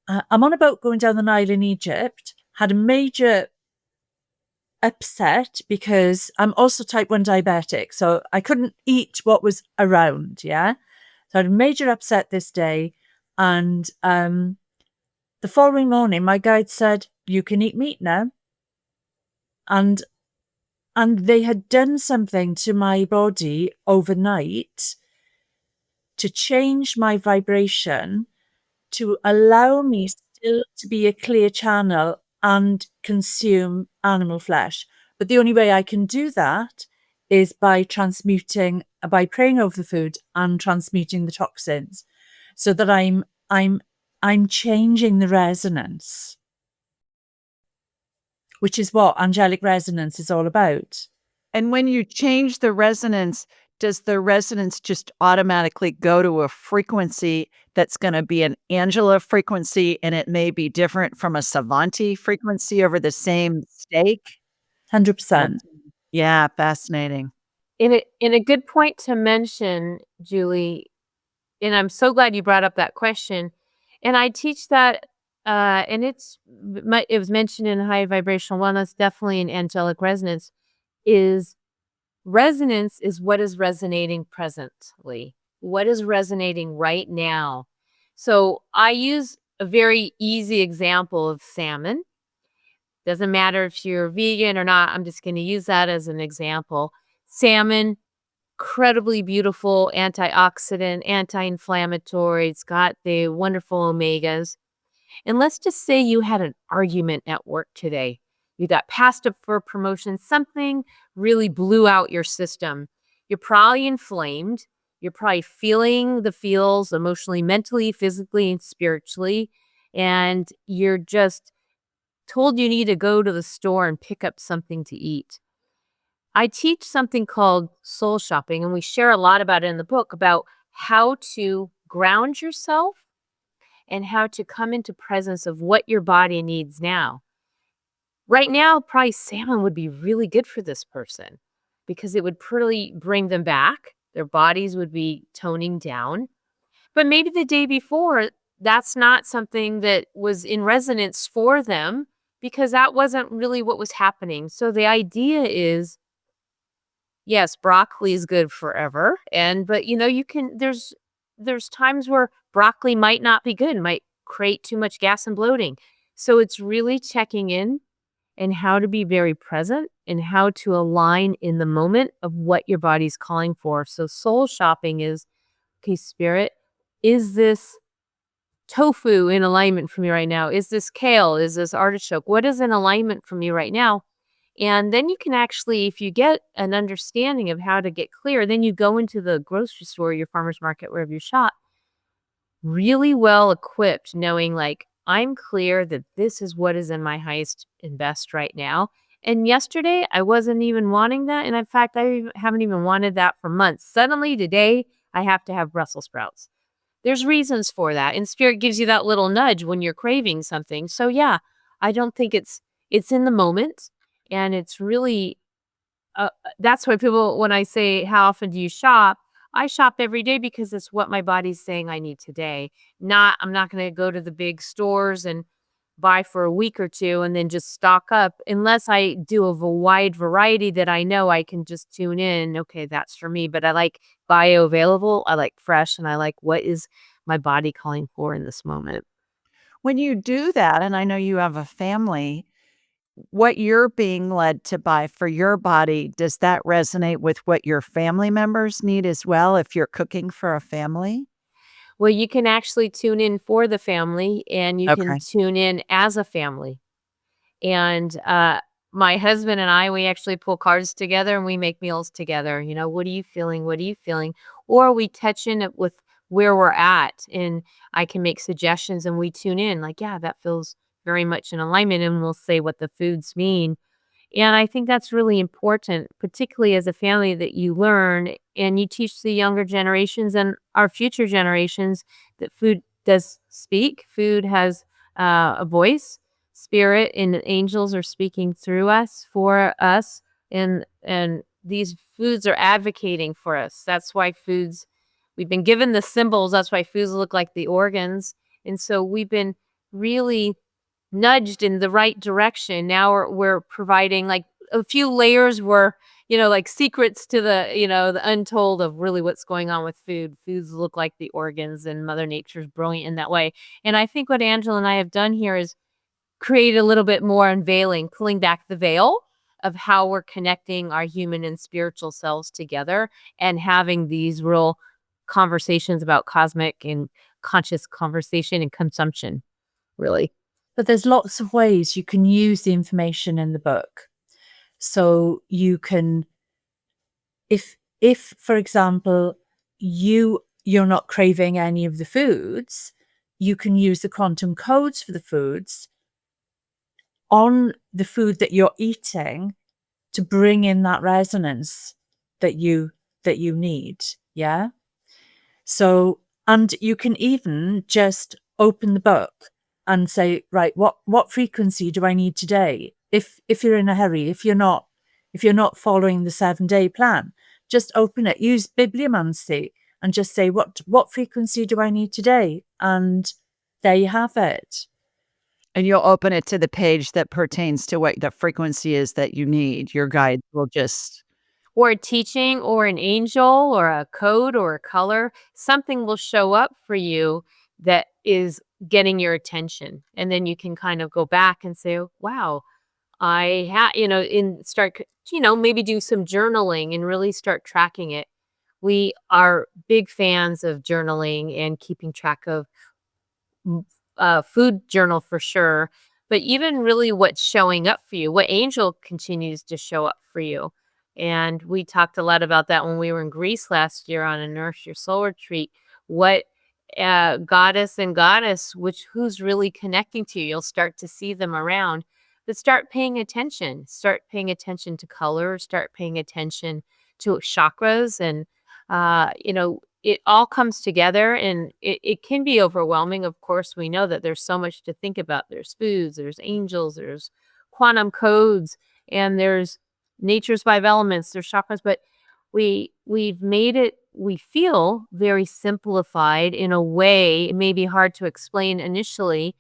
on a boat going down the Nile in Egypt. Had a major upset because I'm also type 1 diabetic, so I couldn't eat what was around. Yeah. So I had a major upset this day. And the following morning, my guide said, you can eat meat now. And they had done something to my body overnight to change my vibration, to allow me still to be a clear channel and consume animal flesh. But the only way I can do that is by praying over the food and transmuting the toxins, so that I'm changing the resonance, which is what Angelic Resonance is all about. And when you change the resonance, does the resonance just automatically go to a frequency that's going to be an Angela frequency, and it may be different from a Sevanté frequency over the same steak? 100%. Yeah, fascinating. In a good point to mention, Julie, and I'm so glad you brought up that question. And I teach that, and it was mentioned in High Vibrational Wellness, definitely in Angelic Resonance, is resonance is what is resonating presently, what is resonating right now. So I use a very easy example of salmon. Doesn't matter if you're vegan or not, I'm just going to use that as an example. Salmon incredibly beautiful antioxidant, anti-inflammatory. It's got the wonderful omegas. And let's just say you had an argument at work today. You got passed up for a promotion, something really blew out your system. You're probably inflamed. You're probably feeling the feels emotionally, mentally, physically, and spiritually. And you're just told you need to go to the store and pick up something to eat. I teach something called soul shopping, and we share a lot about it in the book about how to ground yourself and how to come into presence of what your body needs now. Right now, probably salmon would be really good for this person because it would pretty bring them back. Their bodies would be toning down. But maybe the day before, that's not something that was in resonance for them because that wasn't really what was happening. So the idea is, yes, broccoli is good forever. But you can there's times where broccoli might not be good, might create too much gas and bloating. So it's really checking in and how to be very present and how to align in the moment of what your body's calling for. So soul shopping is, okay, spirit, is this tofu in alignment for me right now? Is this kale? Is this artichoke? What is in alignment for me right now? And then you can actually, if you get an understanding of how to get clear, then you go into the grocery store, your farmer's market, wherever you shop, really well equipped, knowing like, I'm clear that this is what is in my highest and best right now. And yesterday, I wasn't even wanting that. And in fact, haven't even wanted that for months. Suddenly today, I have to have Brussels sprouts. There's reasons for that. And spirit gives you that little nudge when you're craving something. So yeah, I don't think it's in the moment. And it's really that's why people, when I say, how often do you shop? I shop every day because it's what my body's saying I need today. I'm not going to go to the big stores and buy for a week or two and then just stock up unless I do a wide variety that I know I can just tune in. Okay, that's for me. But I like bioavailable, I like fresh, and I like what is my body calling for in this moment. When you do that, and I know you have a family, what you're being led to buy for your body, does that resonate with what your family members need as well if you're cooking for a family? Well, you can actually tune in for the family and you can Okay. tune in as a family. And, my husband and I, we actually pull cards together and we make meals together. What are you feeling? What are you feeling? Or we touch in it with where we're at and I can make suggestions and we tune in like, yeah, that feels very much in alignment. And we'll say what the foods mean. And I think that's really important, particularly as a family, that you learn and you teach the younger generations and our future generations that food does speak. Food has a voice, spirit, and angels are speaking through us, for us, and these foods are advocating for us. That's why foods. We've been given the symbols. That's why foods look like the organs, and so we've been really nudged in the right direction. Now we're providing like a few layers were, like secrets to the untold of really what's going on with food. Foods look like the organs and Mother Nature's brilliant in that way. And I think what Angela and I have done here is create a little bit more unveiling, pulling back the veil of how we're connecting our human and spiritual selves together and having these real conversations about cosmic and conscious conversation and consumption, really. But there's lots of ways you can use the information in the book. So you can, if for example, you're not craving any of the foods, you can use the quantum codes for the foods on the food that you're eating to bring in that resonance that you need. Yeah. So, and you can even just open the book and say, right, what frequency do I need today? If you're in a hurry, if you're not following the 7-day plan, just open it, use bibliomancy and just say, what frequency do I need today? And there you have it. And you'll open it to the page that pertains to what the frequency is that you need. Your guide will just Or a teaching or an angel or a code or a color, something will show up for you that is getting your attention. And then you can kind of go back and say, wow, I in start, maybe do some journaling and really start tracking it. We are big fans of journaling and keeping track of food journal for sure, but even really what's showing up for you, what angel continues to show up for you. And we talked a lot about that when we were in Greece last year on a Nourish Your Soul retreat. What goddess and goddess, which who's really connecting to you? You'll start to see them around. But start paying attention. Start paying attention to color. Start paying attention to chakras, and it all comes together, and it can be overwhelming. Of course, we know that there's so much to think about. There's foods, there's angels, there's quantum codes, and there's nature's five elements, there's chakras, but we've made it, we feel very simplified in a way. It may be hard to explain initially,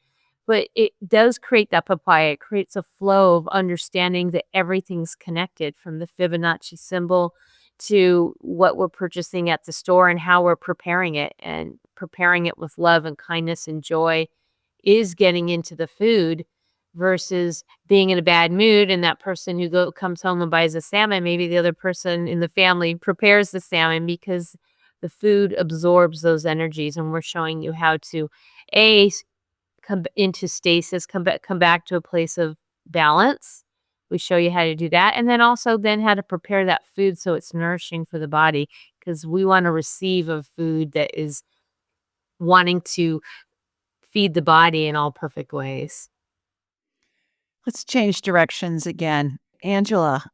but it does create that papaya. It creates a flow of understanding that everything's connected, from the Fibonacci symbol to what we're purchasing at the store and how we're preparing it, and preparing it with love and kindness and joy is getting into the food versus being in a bad mood. And that person who comes home and buys a salmon, maybe the other person in the family prepares the salmon because the food absorbs those energies. And we're showing you how to come into stasis, come back to a place of balance. We show you how to do that, and then also then how to prepare that food so it's nourishing for the body, because we want to receive a food that is wanting to feed the body in all perfect ways. Let's change directions again. Angela,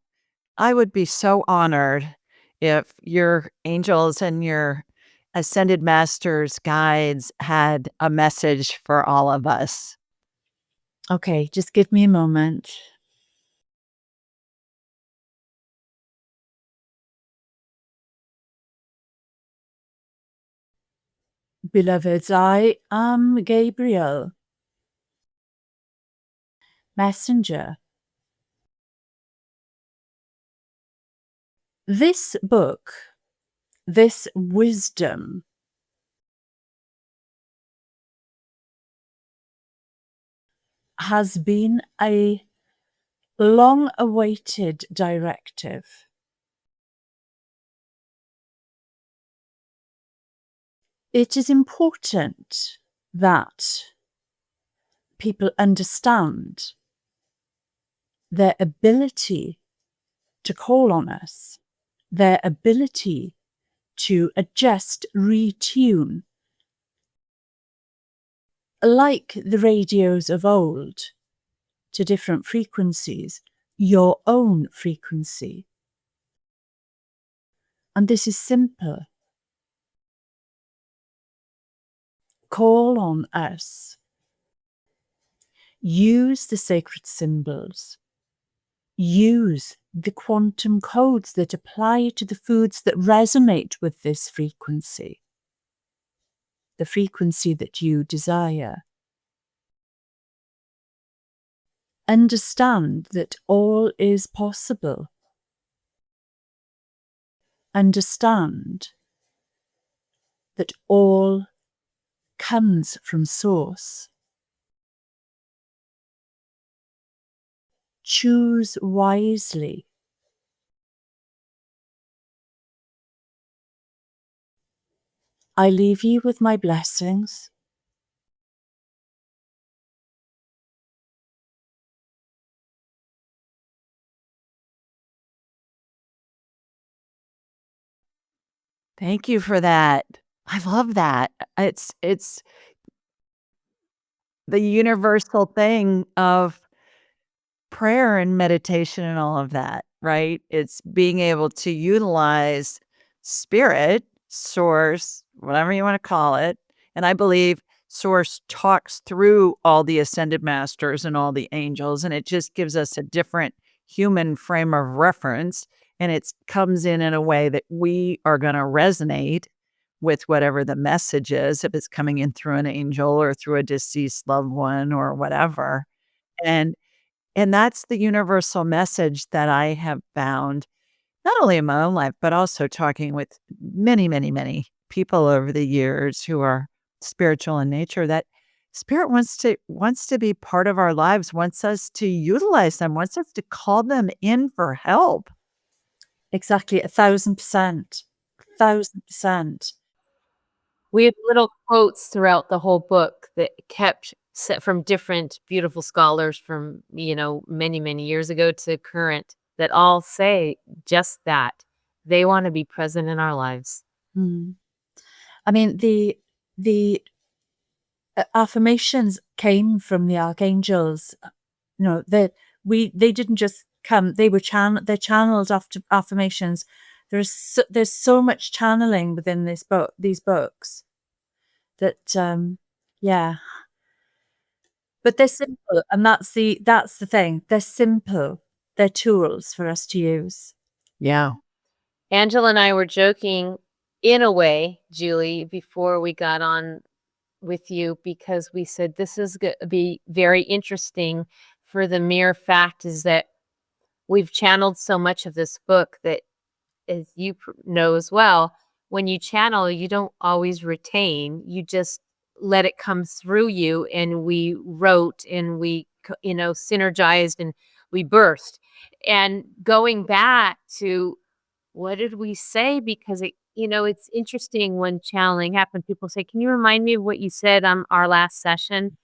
I would be so honored if your angels and your ascended masters, guides had a message for all of us. Okay, just give me a moment. Beloveds, I am Gabriel, messenger. This book, this wisdom, has been a long-awaited directive. It is important that people understand their ability to call on us, their ability to adjust, retune, like the radios of old, to different frequencies, your own frequency. And this is simple. Call on us. Use the sacred symbols. Use the quantum codes that apply to the foods that resonate with this frequency, the frequency that you desire. Understand that all is possible. Understand that all comes from Source. Choose wisely. I leave you with my blessings. Thank you for that. I love that. It's the universal thing of prayer and meditation and all of that, right? It's being able to utilize spirit, source, whatever you want to call it. And I believe source talks through all the ascended masters and all the angels, and it just gives us a different human frame of reference. And it comes in a way that we are going to resonate with whatever the message is, if it's coming in through an angel or through a deceased loved one or whatever. And and that's the universal message that I have found, not only in my own life, but also talking with many, many, many people over the years who are spiritual in nature, that spirit wants to be part of our lives, wants us to utilize them, wants us to call them in for help. Exactly, 1,000%. 1,000%. We have little quotes throughout the whole book that kept set from different beautiful scholars from, many, many years ago to current that all say just that. They wanna be present in our lives. Mm. I mean, the affirmations came from the archangels. They didn't just come. They're channeled after affirmations. There's so much channeling within these books that yeah. But they're simple, and that's the thing. They're simple. They're tools for us to use. Yeah. Angela and I were joking in a way, Julie, before we got on with you because we said this is gonna be very interesting for the mere fact is that we've channeled so much of this book that, as you know as well, when you channel, you don't always retain. You just let it come through you, and we wrote and we, synergized and we burst. And going back to what did we say? Because it's interesting when channeling happens. People say, "Can you remind me of what you said on our last session?"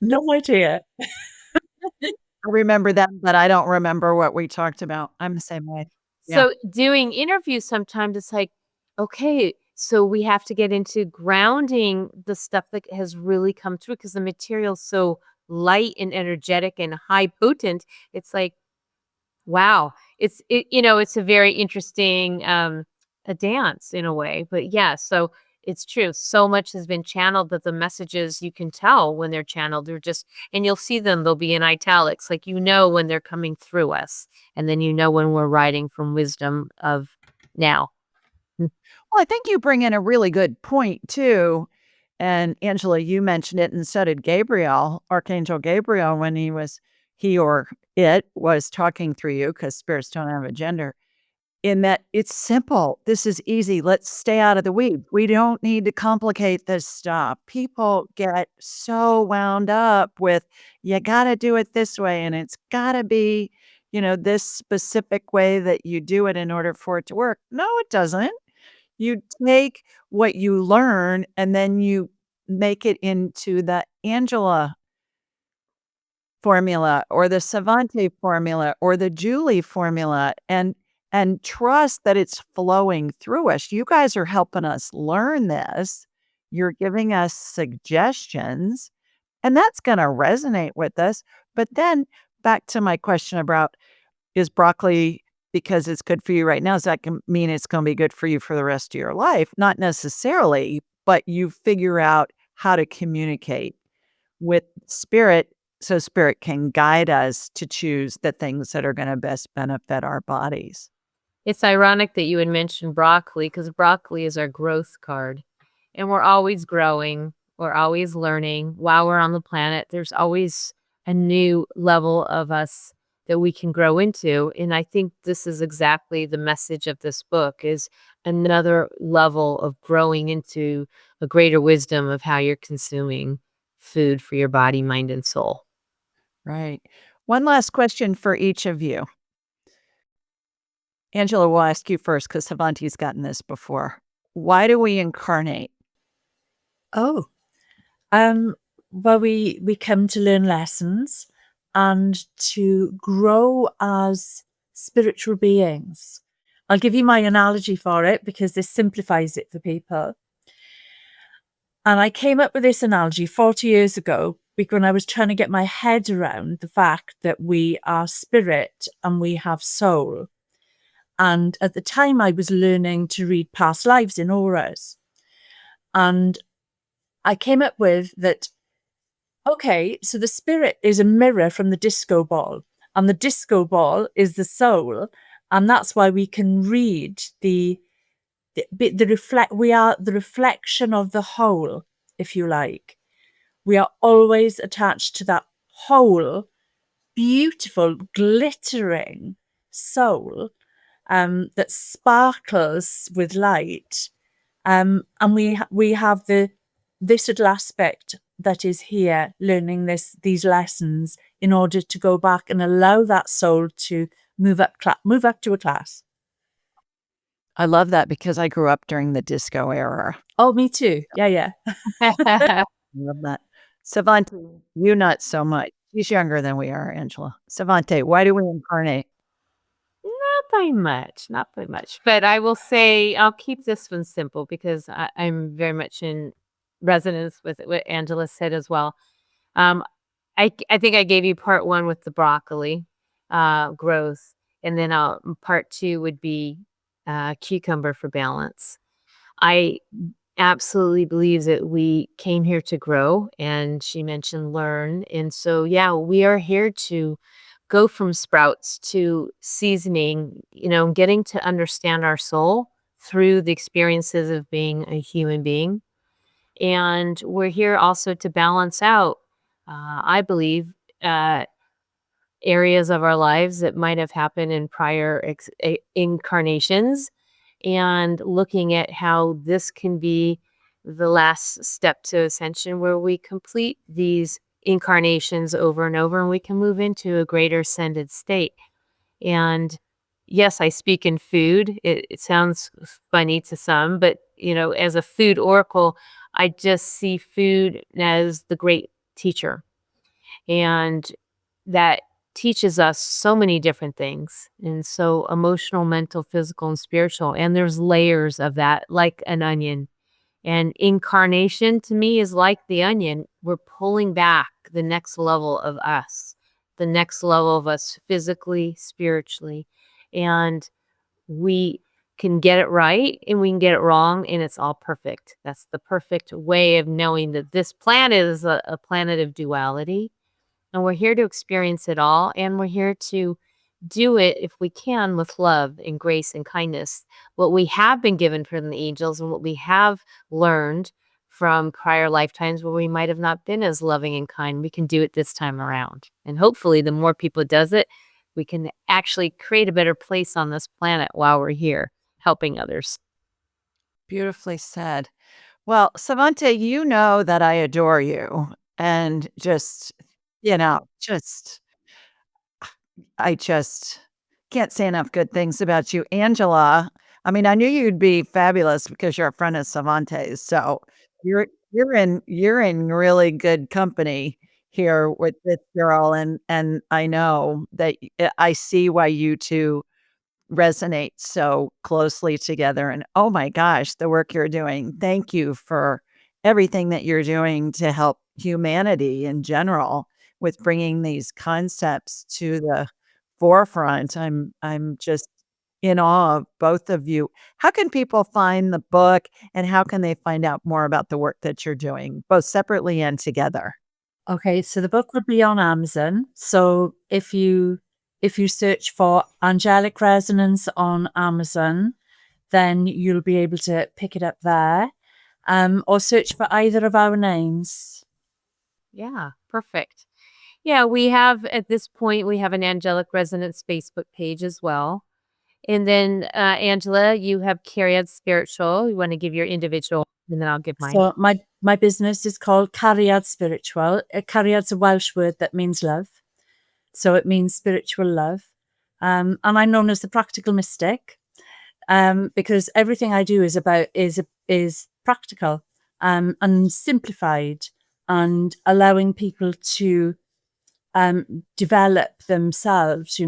No idea. I remember that, but I don't remember what we talked about. I'm the same way. Yeah. So doing interviews sometimes it's like, okay, so we have to get into grounding the stuff that has really come through because the material's so light and energetic and high potent. It's like, wow. It's a very interesting a dance in a way. But yeah, so it's true. So much has been channeled that the messages you can tell when they're channeled, they're just and you'll see them, they'll be in italics. Like when they're coming through us. And then when we're writing from wisdom of now. Well, I think you bring in a really good point too. And Angela, you mentioned it, and so did Gabriel, Archangel Gabriel, when he or it was talking through you, because spirits don't have a gender, in that it's simple. This is easy. Let's stay out of the weeds. We don't need to complicate this stuff. People get so wound up with, you got to do it this way, and it's got to be, this specific way that you do it in order for it to work. No, it doesn't. You take what you learn and then you make it into the Angela formula or the Sevanté formula or the Julie formula and trust that it's flowing through us. You guys are helping us learn this. You're giving us suggestions, and that's going to resonate with us. But then back to my question about, is broccoli because it's good for you right now, does that mean it's going to be good for you for the rest of your life? Not necessarily, but you figure out how to communicate with spirit so spirit can guide us to choose the things that are going to best benefit our bodies. It's ironic that you had mentioned broccoli because broccoli is our growth card. And we're always growing. We're always learning. While we're on the planet, there's always a new level of us that we can grow into. And I think this is exactly the message of this book is another level of growing into a greater wisdom of how you're consuming food for your body, mind, and soul. Right. One last question for each of you. Angela, we'll ask you first because Sevanté's gotten this before. Why do we incarnate? Oh, well, we come to learn lessons and to grow as spiritual beings. I'll give you my analogy for it because this simplifies it for people. And I came up with this analogy 40 years ago when I was trying to get my head around the fact that we are spirit and we have soul. And at the time, I was learning to read past lives in auras. And I came up with that, okay, so the spirit is a mirror from the disco ball, and the disco ball is the soul. And that's why we can read we are the reflection of the whole, if you like. We are always attached to that whole, beautiful, glittering soul that sparkles with light. And we have this little aspect that is here learning these lessons in order to go back and allow that soul to move up to a class. I love that because I grew up during the disco era. Oh, me too. Yeah. Love that. Sevanté, you not so much. She's younger than we are, Angela. Sevanté, why do we incarnate? Not by much, not by much. But I will say I'll keep this one simple because I'm very much in resonance with what Angela said as well. Um, I think I gave you part one with the broccoli growth, and then part two would be cucumber for balance. I absolutely believe that we came here to grow, and she mentioned learn. And so, yeah, we are here to go from sprouts to seasoning, getting to understand our soul through the experiences of being a human being. And we're here also to balance out, I believe, uh, areas of our lives that might have happened in prior incarnations and looking at how this can be the last step to ascension where we complete these incarnations over and over and we can move into a greater ascended state. And yes, I speak in food. It sounds funny to some, but as a food oracle, I just see food as the great teacher. And that teaches us so many different things. And so emotional, mental, physical, and spiritual. And there's layers of that, like an onion. And incarnation to me is like the onion. We're pulling back the next level of us, the next level of us physically, spiritually. And we can get it right and we can get it wrong, and it's all perfect. That's the perfect way of knowing that this planet is a planet of duality and we're here to experience it all. And we're here to do it, if we can, with love and grace and kindness. What we have been given from the angels and what we have learned from prior lifetimes where we might have not been as loving and kind, we can do it this time around. And hopefully, the more people does it, we can actually create a better place on this planet while we're here helping others. Beautifully said. Well, Savante, you know that I adore you and just I just can't say enough good things about you. Angela, I mean, I knew you'd be fabulous because you're a friend of Savante's. So you're in really good company here with this girl, and I know that I see why you two resonate so closely together. And oh my gosh, the work you're doing. Thank you for everything that you're doing to help humanity in general with bringing these concepts to the forefront. I'm just in awe of both of you. How can people find the book and how can they find out more about the work that you're doing, both separately and together? Okay, so the book would be on Amazon. So if you search for Angelic Resonance on Amazon, then you'll be able to pick it up there. Or search for either of our names. Yeah, perfect. Yeah, we have at this point, we have an Angelic Resonance Facebook page as well. And then, Angela, you have Curiad Spiritual. You want to give your individual, and then I'll give mine. So my business is called Cariad Spiritual. Cariad's a Welsh word that means love. So it means spiritual love. And I'm known as the practical mystic. Because everything I do is practical, and simplified, and allowing people to develop themselves.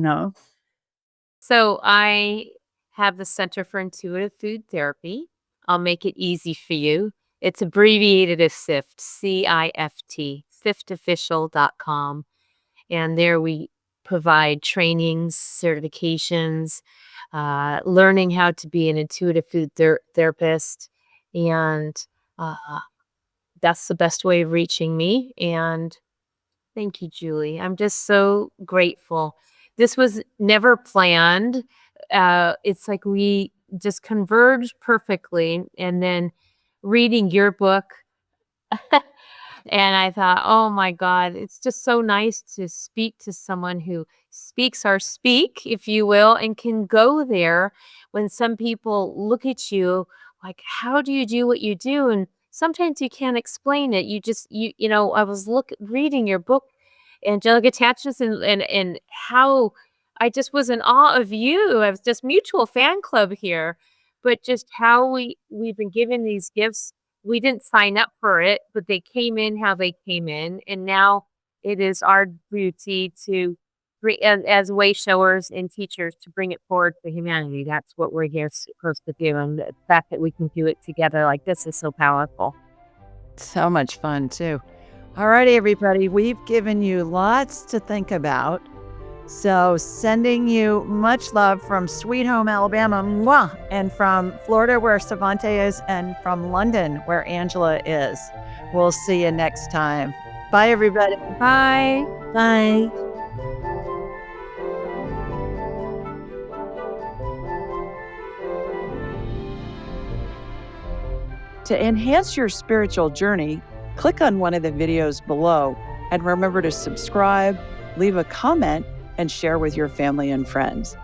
So I have the Center for Intuitive Food Therapy. I'll make it easy for you. It's abbreviated as SIFT, CIFT, siftofficial.com. And there we provide trainings, certifications, learning how to be an intuitive food therapist. And uh, that's the best way of reaching me. And thank you, Julie. I'm just so grateful. This was never planned. It's like we just converged perfectly. And then reading your book, and I thought, oh my God, it's just so nice to speak to someone who speaks our speak, if you will, and can go there when some people look at you like, how do you do what you do? And sometimes you can't explain it. I was reading your book, Angelic Attachments, and how I just was in awe of you. I was just mutual fan club here. but just how we've been given these gifts. We didn't sign up for it, but they came in how they came in, and now it is our duty to bring, as way showers and teachers, to bring it forward for humanity. That's what we're here supposed to do, and the fact that we can do it together like this is so powerful. So much fun, too. All righty, everybody. We've given you lots to think about. So sending you much love from Sweet Home, Alabama, mwah, and from Florida, where Sevanté is, and from London, where Angela is. We'll see you next time. Bye, everybody. Bye. Bye. To enhance your spiritual journey, click on one of the videos below and remember to subscribe, leave a comment, and share with your family and friends.